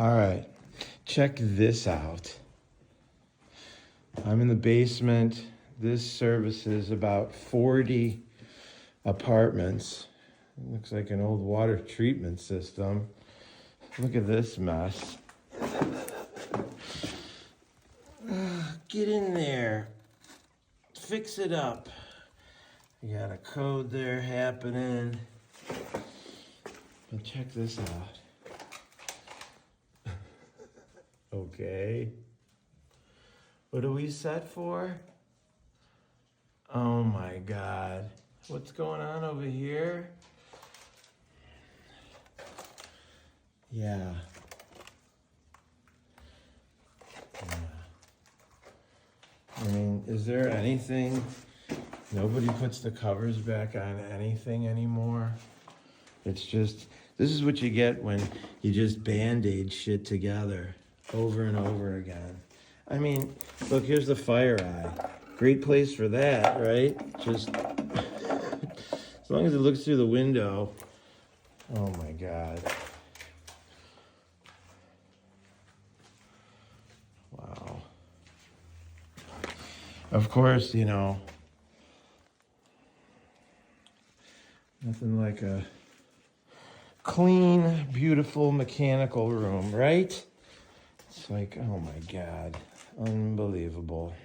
All right, check this out. I'm in the basement. This services about 40 apartments. It looks like an old water treatment system. Look at this mess. Get in there. Fix it up. You got a code there happening. And check this out. Okay. What are we set for? Oh my God. What's going on over here? Yeah. I mean, is there anything? Nobody puts the covers back on anything anymore. It's just, this is what you get when you just band-aid shit together over and over again. I mean, look, here's the fire eye. Great place for that, right? Just, as long as it looks through the window. Oh my God. Wow. Of course, you know, nothing like a clean, beautiful mechanical room, right? It's like, oh my God, unbelievable.